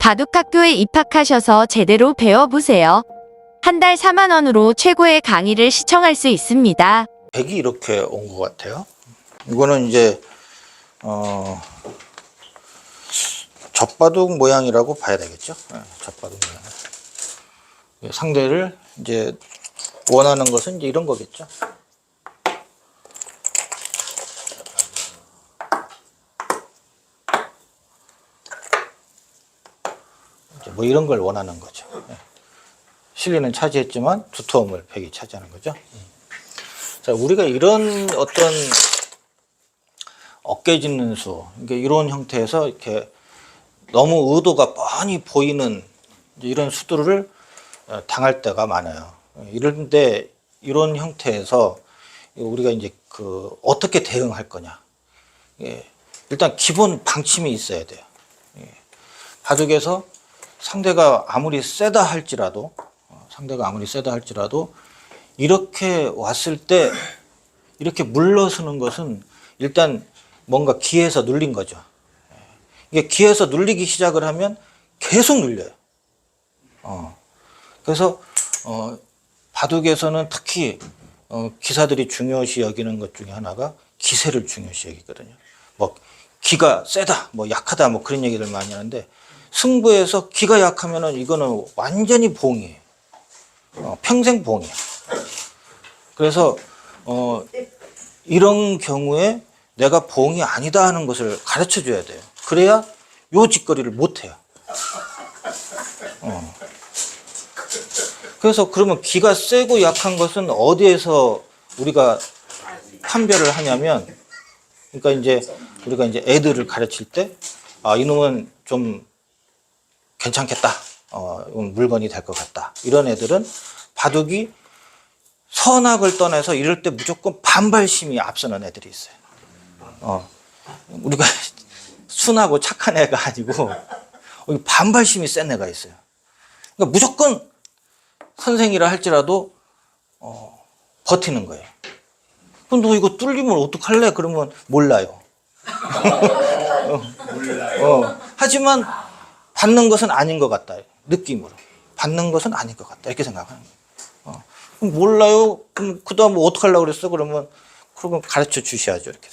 바둑학교에 입학하셔서 제대로 배워보세요. 한 달 4만 원으로 최고의 강의를 시청할 수 있습니다. 백이 이렇게 온 것 같아요. 이거는 이제 젖바둑 모양이라고 봐야 되겠죠. 네, 젖바둑 모양. 상대를 이제 원하는 것은 이제 이런 거겠죠. 이제 뭐 이런 걸 원하는 거죠. 네. 실리는 차지했지만 두터움을 백이 차지하는 거죠. 자, 우리가 이런 어떤 어깨 짖는 수, 그러니까 이런 형태에서 이렇게 너무 의도가 뻔히 보이는 이런 수들을 당할 때가 많아요. 이런데 이런 형태에서 우리가 이제 어떻게 대응할 거냐. 일단 기본 방침이 있어야 돼요. 바둑에서 상대가 아무리 세다 할지라도 이렇게 왔을 때 이렇게 물러서는 것은 일단 뭔가 기에서 눌린 거죠. 이게 기에서 눌리기 시작을 하면 계속 눌려요. 그래서 바둑에서는 특히 기사들이 중요시 여기는 것 중에 하나가 기세를 중요시 여기거든요. 뭐 기가 세다, 뭐 약하다, 뭐 그런 얘기를 많이 하는데 승부에서 기가 약하면은 이거는 완전히 봉이에요. 평생 봉이에요. 그래서 이런 경우에 내가 봉이 아니다 하는 것을 가르쳐 줘야 돼요. 그래야 요 짓거리를 못 해요. 그래서 그러면 기가 세고 약한 것은 어디에서 우리가 판별을 하냐면, 그러니까 이제 우리가 이제 애들을 가르칠 때, 아, 이놈은 좀 괜찮겠다. 물건이 될 것 같다. 이런 애들은 바둑이 선악을 떠나서 이럴 때 무조건 반발심이 앞서는 애들이 있어요. 우리가 순하고 착한 애가 아니고 반발심이 센 애가 있어요. 그러니까 무조건 선생이라 할지라도 버티는 거예요. 그럼 너 이거 뚫리면 어떡할래? 그러면 몰라요. 하지만 받는 것은 아닌 것 같다. 느낌으로. 받는 것은 아닌 것 같다. 이렇게 생각하는 거예요. 그럼 몰라요? 그럼 그 다음 뭐 어떡하려고 그랬어? 그러면 가르쳐 주셔야죠. 이렇게.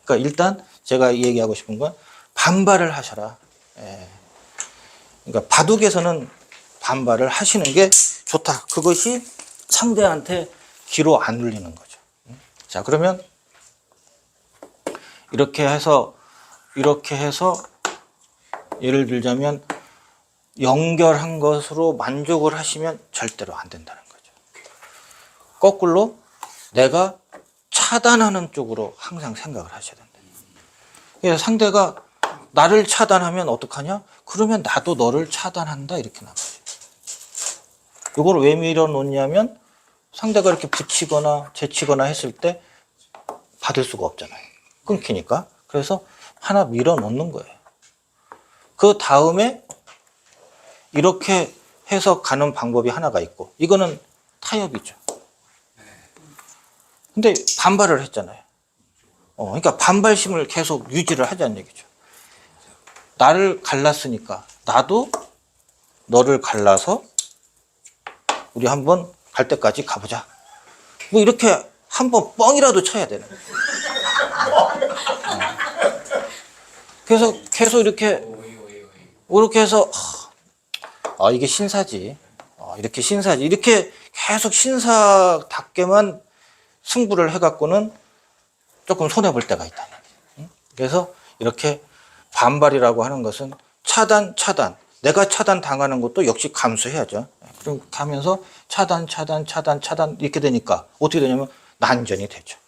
그러니까 일단 제가 얘기하고 싶은 건 반발을 하셔라. 그러니까 바둑에서는 반발을 하시는 게 좋다. 그것이 상대한테 기로 안 눌리는 거죠. 자, 그러면 이렇게 해서 예를 들자면 연결한 것으로 만족을 하시면 절대로 안 된다는 거죠. 거꾸로 내가 차단하는 쪽으로 항상 생각을 하셔야 된다. 그래서 상대가 나를 차단하면 어떡하냐? 그러면 나도 너를 차단한다. 이렇게 나가요. 이걸 왜 밀어놓냐면 상대가 이렇게 붙이거나 제치거나 했을 때 받을 수가 없잖아요. 끊기니까. 그래서 하나 밀어놓는 거예요. 그 다음에 이렇게 해서 가는 방법이 하나가 있고, 이거는 타협이죠. 근데 반발을 했잖아요. 그러니까 반발심을 계속 유지를 하자는 얘기죠. 나를 갈랐으니까 나도 너를 갈라서 우리 한번 갈 때까지 가보자. 뭐 이렇게 한번 뻥이라도 쳐야 되는 거예요. 그래서 계속 이렇게 해서 이게 신사지. 이렇게 신사지. 이렇게 계속 신사답게만 승부를 해갖고는 조금 손해볼 때가 있다. 그래서 이렇게 반발이라고 하는 것은 차단. 내가 차단 당하는 것도 역시 감수해야죠. 그렇게 하면서 차단 이렇게 되니까 어떻게 되냐면 난전이 되죠.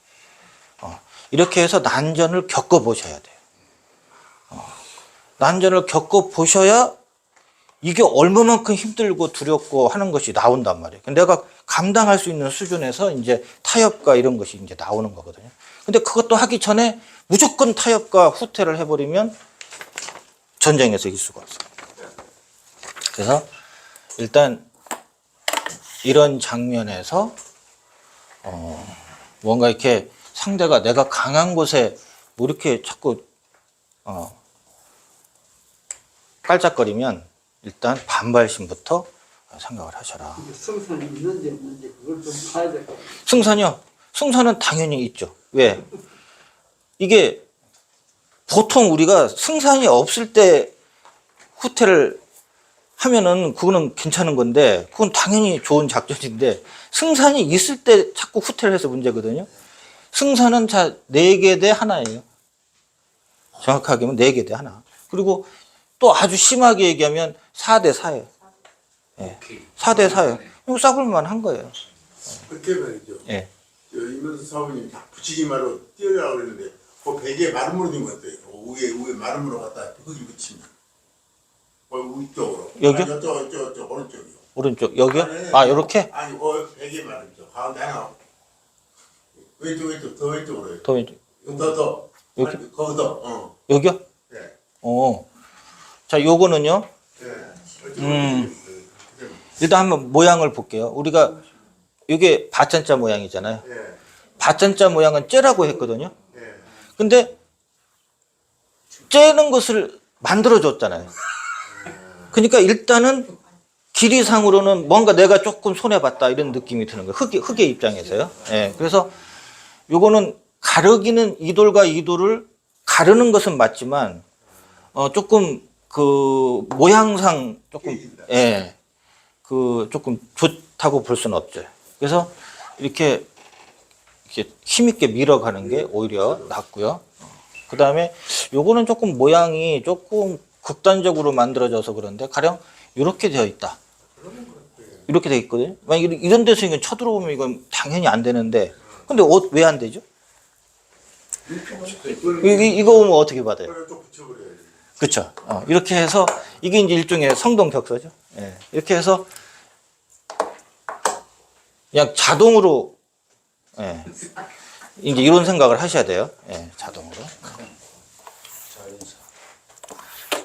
이렇게 해서 난전을 겪어보셔야 돼요. 난전을 겪어보셔야 이게 얼마만큼 힘들고 두렵고 하는 것이 나온단 말이에요. 내가 감당할 수 있는 수준에서 이제 타협과 이런 것이 이제 나오는 거거든요. 근데 그것도 하기 전에 무조건 타협과 후퇴를 해버리면 전쟁에서 이길 수가 없어요. 그래서 일단 이런 장면에서 뭔가 이렇게 상대가 내가 강한 곳에 뭐 이렇게 자꾸 깔짝거리면 일단 반발심부터 생각을 하셔라. 승산이 있는지 없는지 그걸 좀 봐야 될 것 같아요. 승산이요? 승산은 당연히 있죠. 왜? 이게 보통 우리가 승산이 없을 때 후퇴를 하면은 그거는 괜찮은 건데 그건 당연히 좋은 작전인데 승산이 있을 때 자꾸 후퇴를 해서 문제거든요. 승산은 자 4개 대 하나예요. 정확하게 하면 4개 대 하나. 그리고 또 아주 심하게 얘기하면 4대 4예요. 예. 4대 4예요. 이거 싸볼만 한 거예요. 그렇게 말이죠. 예. 저 이면서 사모님 붙이기만으로 띄우려고 그랬는데 그 베개에 마름모로 된 것 같아요. 위에 마름모로 갖다 흙이 붙이면 위쪽으로. 여기요? 아니, 저쪽 오른쪽이요. 오른쪽 여기요? 아니, 아 요렇게? 아니 그 베개 말이죠. 가운데 하나. 왼쪽 더 왼쪽으로 해요. 더 왼쪽. 더 여기? 아니, 거기서 여기요? 예. 자 요거는요. 예. 일단 한번 모양을 볼게요. 우리가 이게 밭잔자 모양이잖아요. 예. 밭잔자 모양은 째라고 했거든요. 예. 근데 째는 것을 만들어 줬잖아요. 그러니까 일단은 길이상으로는 뭔가 내가 조금 손해 봤다 이런 느낌이 드는 거예요. 흙의 입장에서요. 예. 그래서 요거는 가르기는 이 돌과 이 돌을 가르는 것은 맞지만 조금 그 모양상 조금 조금 좋다고 볼 수는 없죠. 그래서 이렇게 힘있게 밀어가는 게 오히려 낫고요. 그 다음에 요거는 조금 모양이 조금 극단적으로 만들어져서 그런데 가령 이렇게 되어 있다. 이렇게 되어 있거든요. 만약 이런 데서 이건 쳐들어오면 이건 당연히 안 되는데 근데 왜 안 되죠? 이거 오면 어떻게 받아요? 또 붙여버려야지. 그렇죠. 이렇게 해서 이게 이제 일종의 성동격서죠. 예. 이렇게 해서 그냥 자동으로 이제 이런 생각을 하셔야 돼요. 자동으로.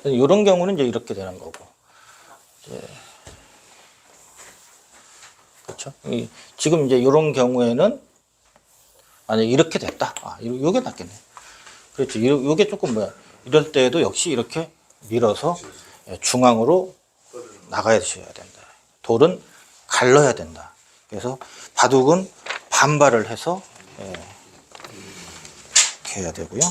이런 경우는 이제 이렇게 되는 거고. 그렇죠. 지금 이제 이런 경우에는 만약 이렇게 됐다. 요게 낫겠네. 그렇죠. 요게 조금 이럴 때에도 역시 이렇게 밀어서 중앙으로 나가셔야 된다. 돌은 갈라야 된다. 그래서 바둑은 반발을 해서 이렇게 해야 되고요.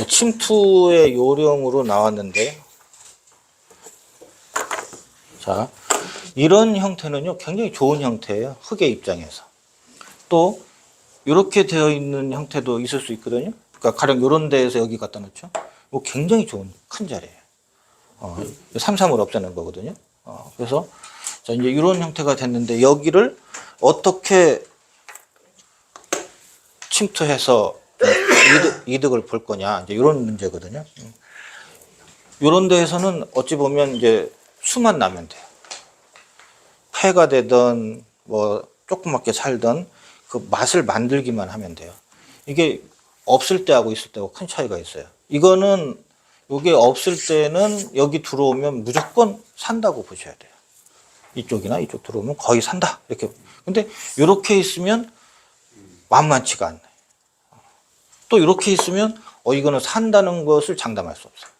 침투의 요령으로 나왔는데, 자, 이런 형태는요, 굉장히 좋은 형태예요. 흙의 입장에서. 또, 이렇게 되어 있는 형태도 있을 수 있거든요. 그러니까 가령 이런 데에서 여기 갖다 놓죠. 이거 굉장히 좋은 큰 자리예요. 3-3을 없애는 거거든요. 그래서, 자, 이제 이런 형태가 됐는데, 여기를 어떻게 침투해서 이득을 볼 거냐, 이제 이런 문제거든요. 이런 데에서는 어찌 보면 이제 수만 나면 돼요. 폐가 되든 뭐 조그맣게 살든 그 맛을 만들기만 하면 돼요. 이게 없을 때하고 있을 때하고 큰 차이가 있어요. 이거는 이게 없을 때는 여기 들어오면 무조건 산다고 보셔야 돼요. 이쪽이나 이쪽 들어오면 거의 산다 이렇게. 근데 이렇게 있으면 만만치가 않네. 또 이렇게 있으면 이거는 산다는 것을 장담할 수 없어요.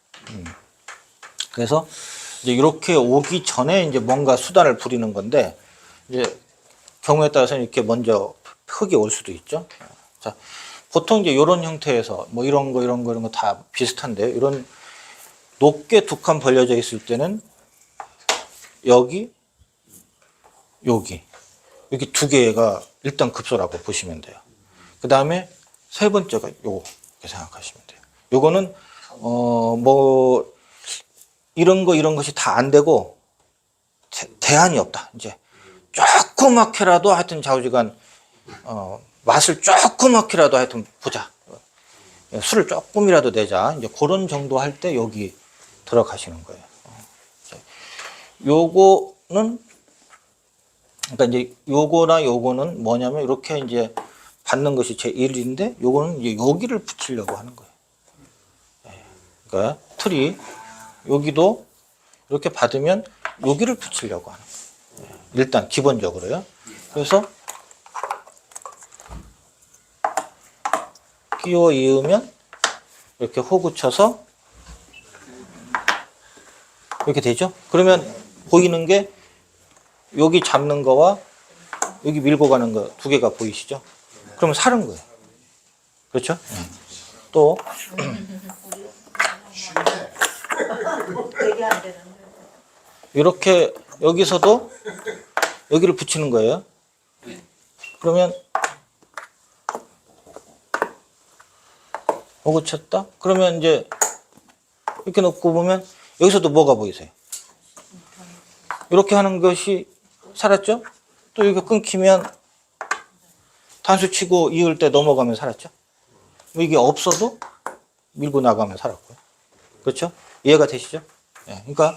그래서 이제 이렇게 오기 전에 이제 뭔가 수단을 부리는 건데, 이제 경우에 따라서는 이렇게 먼저 흙이 올 수도 있죠. 자, 보통 이제 이런 형태에서 뭐 이런 거 다 비슷한데요. 이런 높게 두 칸 벌려져 있을 때는 여기 이렇게 두 개가 일단 급소라고 보시면 돼요. 그 다음에 세 번째가 요거 이렇게 생각하시면 돼요. 요거는 뭐 이런 것이 다 안 되고 대안이 없다. 이제 조그맣게라도 하여튼 좌우지간 맛을 조그맣게라도 하여튼 보자. 술을 조금이라도 내자. 이제 그런 정도 할 때 여기 들어가시는 거예요. 요거는 그러니까 이제 요거는 뭐냐면 이렇게 이제 받는 것이 제 1인데 요거는 이제 여기를 붙이려고 하는 거예요. 그러니까 틀이 여기도 이렇게 받으면 여기를 붙이려고 하는 거예요. 일단 기본적으로요. 그래서 끼워 이으면 이렇게 호구 쳐서 이렇게 되죠? 그러면 보이는 게 여기 잡는 거와 여기 밀고 가는 거 두 개가 보이시죠? 그러면 살은 거예요. 그렇죠? 또 이렇게 여기서도 여기를 붙이는 거예요. 그러면 호구 쳤다? 그러면 이제 이렇게 놓고 보면 여기서도 뭐가 보이세요? 이렇게 하는 것이 살았죠? 또 이거 끊기면 단수 치고 이을 때 넘어가면 살았죠? 뭐 이게 없어도 밀고 나가면 살았고요. 그렇죠? 이해가 되시죠? 네, 그러니까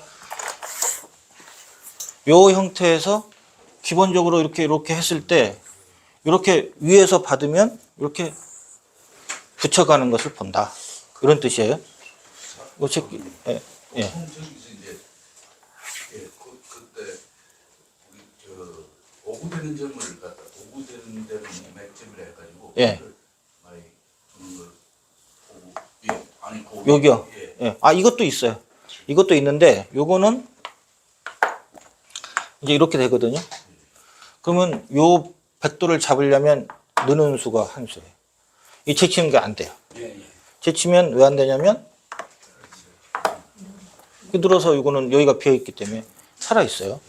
요 형태에서 기본적으로 이렇게 했을 때 이렇게 위에서 받으면 이렇게 붙여가는 것을 본다. 그런 뜻이에요. 뭐 예, 예. 저기서 이제 그때 우리 저 오구되는 점을 갖다 오구되는 데를 맥점을 해가지고 예. 그걸 많이 주는 걸 오구 예 아니 고기 여기요. 예. 예. 아, 이것도 있어요. 이것도 있는데 요거는 이제 이렇게 되거든요. 그러면 요 백도를 잡으려면 느는 수가 한 수예요. 이 채치는 게 안 돼요. 예, 예. 채치면 왜 안 되냐면 늘어서 이거는 여기가 비어 있기 때문에 살아 있어요.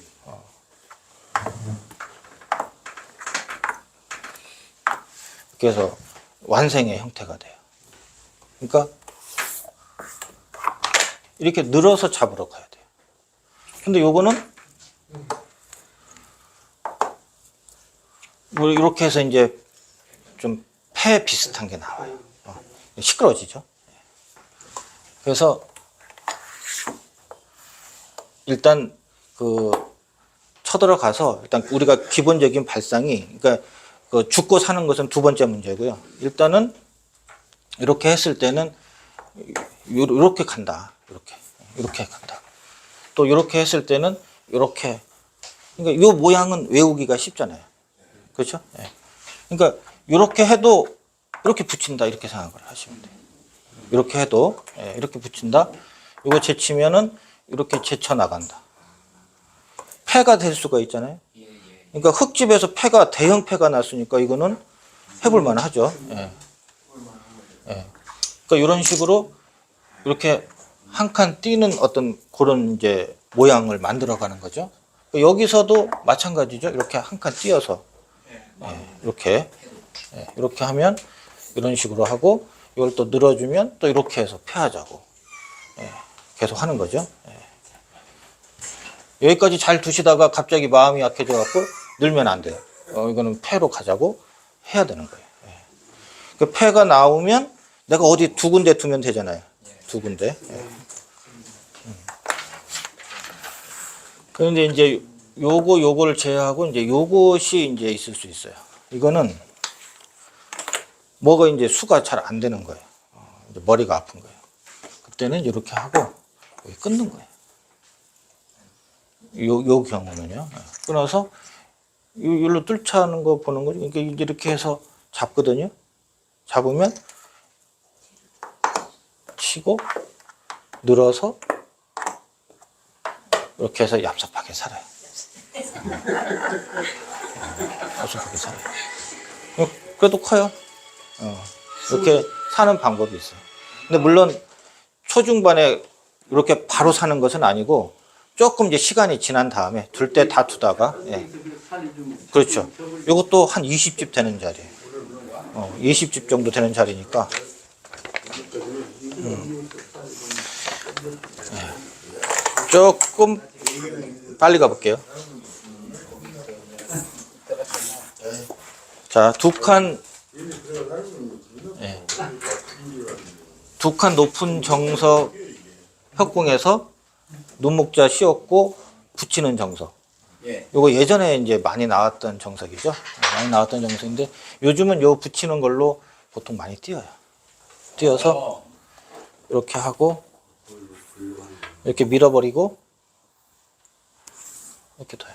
그래서 완생의 형태가 돼요. 그러니까 이렇게 늘어서 잡으러 가야 돼요. 근데 요거는 뭐 이렇게 해서 이제 좀 폐 비슷한 게 나와요. 시끄러워지죠. 그래서 일단 그 쳐들어가서 일단 우리가 기본적인 발상이 그러니까 그 죽고 사는 것은 두 번째 문제고요. 일단은 이렇게 했을 때는 이렇게 간다. 이렇게 간다. 또 이렇게 했을 때는 이렇게 그러니까 이 모양은 외우기가 쉽잖아요. 그렇죠? 예. 그러니까 이렇게 해도 이렇게 붙인다 이렇게 생각을 하시면 돼요. 이렇게 해도 이렇게 붙인다. 이거 제치면은 이렇게 제쳐 나간다. 폐가 될 수가 있잖아요. 그러니까 흙집에서 폐가 대형 폐가 났으니까 이거는 해볼 만하죠. 예. 예. 그러니까 이런 식으로 이렇게 한 칸 띄는 어떤 그런 이제 모양을 만들어가는 거죠. 그러니까 여기서도 마찬가지죠. 이렇게 한 칸 띄어서 이렇게 하면 이런 식으로 하고 이걸 또 늘어주면 또 이렇게 해서 폐하자고 계속 하는 거죠. 여기까지 잘 두시다가 갑자기 마음이 약해져 갖고 늘면 안 돼요. 이거는 폐로 가자고 해야 되는 거예요. 그 폐가 나오면 내가 어디 두 군데 두면 되잖아요. 두 군데. 그런데 이제 요거를 제외하고 이제 요것이 이제 있을 수 있어요. 이거는 뭐가 이제 수가 잘 안 되는 거예요. 이제 머리가 아픈 거예요. 그때는 이렇게 하고 여기 끊는 거예요. 요 경우는요. 끊어서 여기로 뚫자는 거 보는 거죠. 그러니까 이렇게 해서 잡거든요. 잡으면 치고 늘어서 이렇게 해서 얍삽하게 살아요. 얍삽하게 살아요. 그래도 커요. 이렇게 사는 방법이 있어요. 근데 물론 초중반에 이렇게 바로 사는 것은 아니고 조금 이제 시간이 지난 다음에 둘 때 다 두다가 그렇죠. 이것도 한 20집 되는 자리예요. 20집 정도 되는 자리니까 조금 빨리 가볼게요. 자, 두 칸 높은 정석 협궁에서 눈목자 씌웠고 붙이는 정석. 요거 예전에 이제 많이 나왔던 정석이죠. 많이 나왔던 정석인데 요즘은 요 붙이는 걸로 보통 많이 띄어요. 띄어서 이렇게 하고 이렇게 밀어버리고 이렇게 둬요.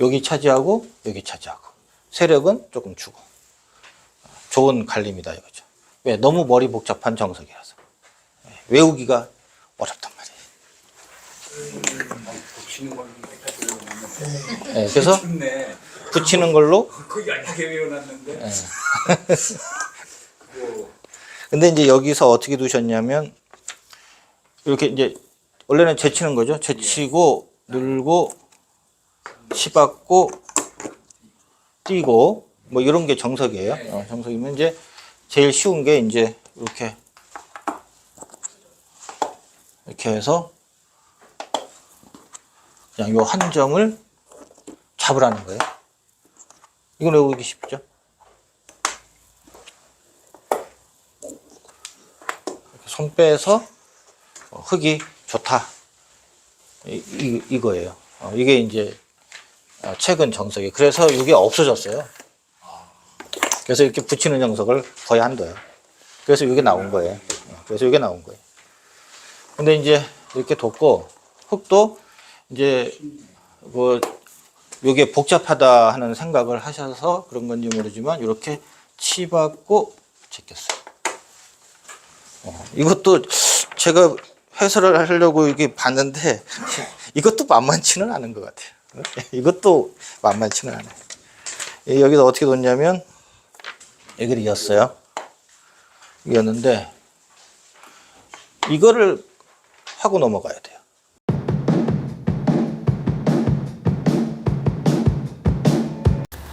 여기 차지하고 여기 차지하고 세력은 조금 주고 좋은 갈림이다 이거죠. 왜? 너무 머리 복잡한 정석이라서. 외우기가 어렵단 말이에요. 붙이는 걸 네, 그래서 좋네. 붙이는 걸로. 그거 연하게 외워놨는데. 네. 그거 근데 이제 여기서 어떻게 두셨냐면 이렇게 이제 원래는 제치는 거죠. 제치고 늘고 치받고 뛰고 뭐 이런 게 정석이에요. 정석이면 이제 제일 쉬운 게 이제 이렇게 해서 그냥 요 한 점을 잡으라는 거예요. 이건 외우기 쉽죠. 손 빼서 흙이 좋다. 이거예요. 이게 이제 최근 정석이. 그래서 이게 없어졌어요. 그래서 이렇게 붙이는 정석을 거의 안 둬요. 그래서 이게 나온 거예요. 그래서 이게 나온 거예요. 근데 이제 이렇게 뒀고 흙도 이제 뭐 이게 복잡하다 하는 생각을 하셔서 그런 건지 모르지만 이렇게 치받고 제꼈어요. 이것도 제가 해설을 하려고 이게 봤는데 이것도 만만치는 않은 것 같아요. 이것도 만만치는 않아요. 여기서 어떻게 뒀냐면 여기를 이었어요. 이었는데 이거를 하고 넘어가야 돼요.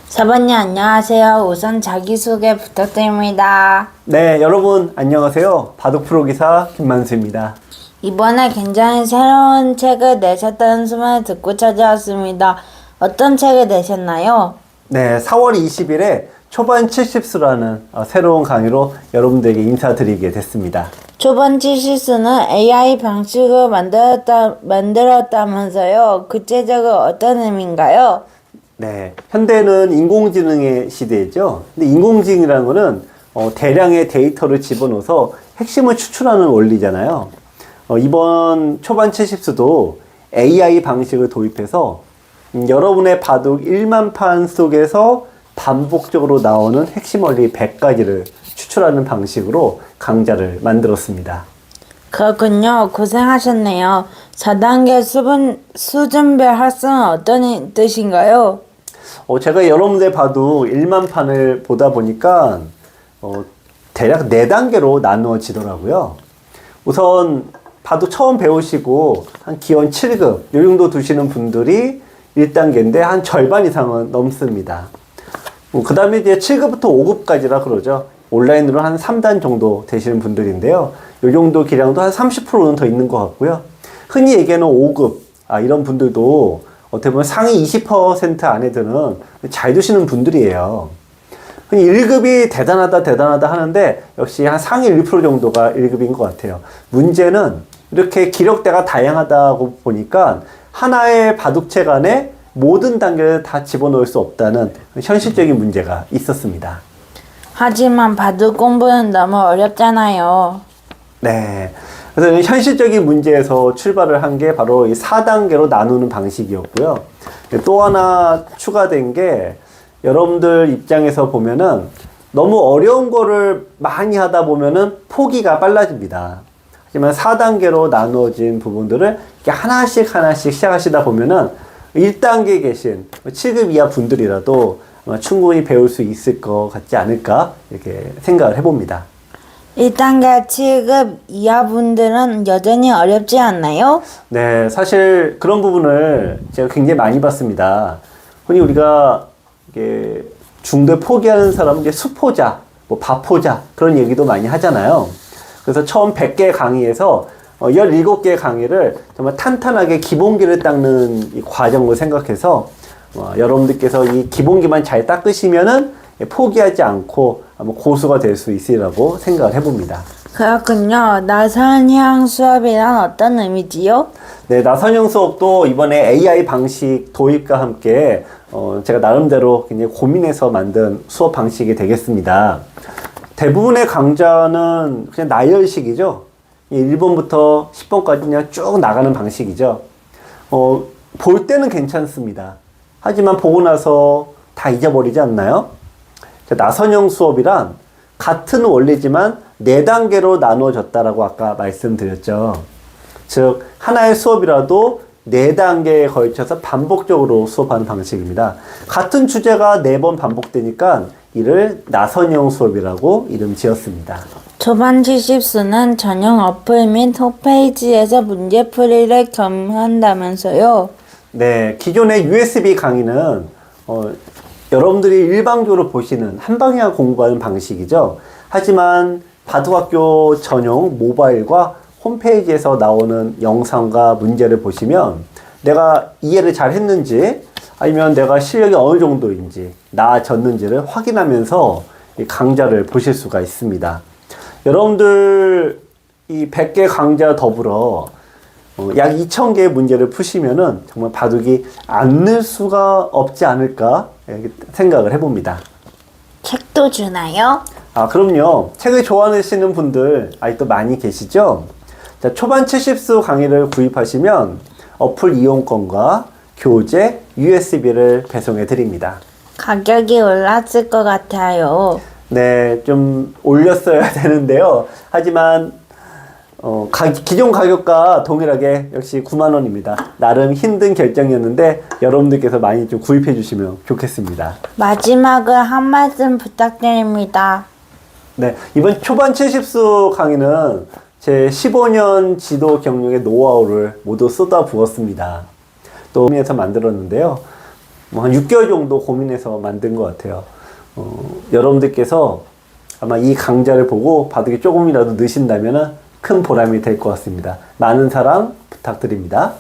사모님 안녕하세요. 우선 자기소개 부탁드립니다. 네, 여러분 안녕하세요. 바둑 프로 기사 김만수입니다. 이번에 굉장히 새로운 책을 내셨다는 소문을 듣고 찾아왔습니다. 어떤 책을 내셨나요? 네, 4월 20일에 초반 70수라는 새로운 강의로 여러분들에게 인사드리게 됐습니다. 초반 70수는 AI 방식을 만들었다면서요. 구체적으로 어떤 의미인가요? 네, 현대는 인공지능의 시대죠. 근데 인공지능이라는 거는 대량의 데이터를 집어넣어서 핵심을 추출하는 원리잖아요. 이번 초반 70수도 AI 방식을 도입해서 여러분의 바둑 1만 판 속에서 반복적으로 나오는 핵심 원리 100가지를 추출하는 방식으로 강좌를 만들었습니다. 그렇군요. 고생하셨네요. 4단계 수준별 학습은 어떤 뜻인가요? 제가 여러분들 바둑 1만 판을 보다 보니까 대략 4단계로 나누어지더라고요. 우선 바둑 처음 배우시고 한 기원 7급 요 정도 두시는 분들이 1단계인데 한 절반 이상은 넘습니다. 그 다음에 이제 7급부터 5급까지라 그러죠. 온라인으로 한 3단 정도 되시는 분들인데요. 요 정도 기량도 한 30%는 더 있는 것 같고요. 흔히 얘기하는 5급, 이런 분들도 어떻게 보면 상위 20% 안에 드는 잘 두시는 분들이에요. 흔히 1급이 대단하다 하는데 역시 한 상위 1% 정도가 1급인 것 같아요. 문제는 이렇게 기력대가 다양하다고 보니까 하나의 바둑책 안에 모든 단계를 다 집어넣을 수 없다는 현실적인 문제가 있었습니다. 하지만 바둑 공부는 너무 어렵잖아요. 네. 그래서 현실적인 문제에서 출발을 한 게 바로 이 4단계로 나누는 방식이었고요. 또 하나 추가된 게 여러분들 입장에서 보면은 너무 어려운 거를 많이 하다 보면은 포기가 빨라집니다. 하지만 4단계로 나누어진 부분들을 이렇게 하나씩 시작하시다 보면은 1단계에 계신 7급 이하 분들이라도 충분히 배울 수 있을 것 같지 않을까 이렇게 생각을 해봅니다. 1단계 7급 이하 분들은 여전히 어렵지 않나요? 네, 사실 그런 부분을 제가 굉장히 많이 봤습니다. 흔히 우리가 이게 중도에 포기하는 사람은 이제 수포자, 뭐 바포자 그런 얘기도 많이 하잖아요. 그래서 처음 100개 강의에서 17개 강의를 정말 탄탄하게 기본기를 닦는 이 과정을 생각해서 여러분들께서 이 기본기만 잘 닦으시면은 포기하지 않고 고수가 될 수 있으리라고 생각을 해봅니다. 그렇군요. 나선형 수업이란 어떤 의미지요? 네, 나선형 수업도 이번에 AI 방식 도입과 함께 제가 나름대로 굉장히 고민해서 만든 수업 방식이 되겠습니다. 대부분의 강좌는 그냥 나열식이죠. 1번부터 10번까지 그냥 쭉 나가는 방식이죠. 볼 때는 괜찮습니다. 하지만 보고 나서 다 잊어버리지 않나요? 나선형 수업이란 같은 원리지만 4단계로 나누어졌다라고 아까 말씀드렸죠. 즉 하나의 수업이라도 4단계에 걸쳐서 반복적으로 수업하는 방식입니다. 같은 주제가 4번 반복되니까 이를 나선형 수업이라고 이름 지었습니다. 초반 70수는 전용 어플 및 홈페이지에서 문제풀이를 겸한다면서요. 네, 기존의 USB 강의는 여러분들이 일방적으로 보시는 한방향 공부하는 방식이죠. 하지만 바둑학교 전용 모바일과 홈페이지에서 나오는 영상과 문제를 보시면 내가 이해를 잘 했는지 아니면 내가 실력이 어느 정도인지 나아졌는지를 확인하면서 이 강좌를 보실 수가 있습니다. 여러분들 이 100개 강좌 더불어 약 2,000개의 문제를 푸시면은 정말 바둑이 안 늘 수가 없지 않을까 생각을 해봅니다. 책도 주나요? 아, 그럼요. 책을 좋아하시는 분들 아직도 많이 계시죠? 자, 초반 70수 강의를 구입하시면 어플 이용권과 교재, USB를 배송해 드립니다. 가격이 올랐을 것 같아요. 네, 좀 올렸어야 되는데요. 하지만 기존 가격과 동일하게 역시 9만 원입니다. 나름 힘든 결정이었는데 여러분들께서 많이 좀 구입해 주시면 좋겠습니다. 마지막으로 한 말씀 부탁드립니다. 네, 이번 초반 70수 강의는 제 15년 지도 경력의 노하우를 모두 쏟아부었습니다. 또 고민해서 만들었는데요. 한 6개월 정도 고민해서 만든 것 같아요. 여러분들께서 아마 이 강좌를 보고 바둑이 조금이라도 느신다면 큰 보람이 될 것 같습니다. 많은 사랑 부탁드립니다.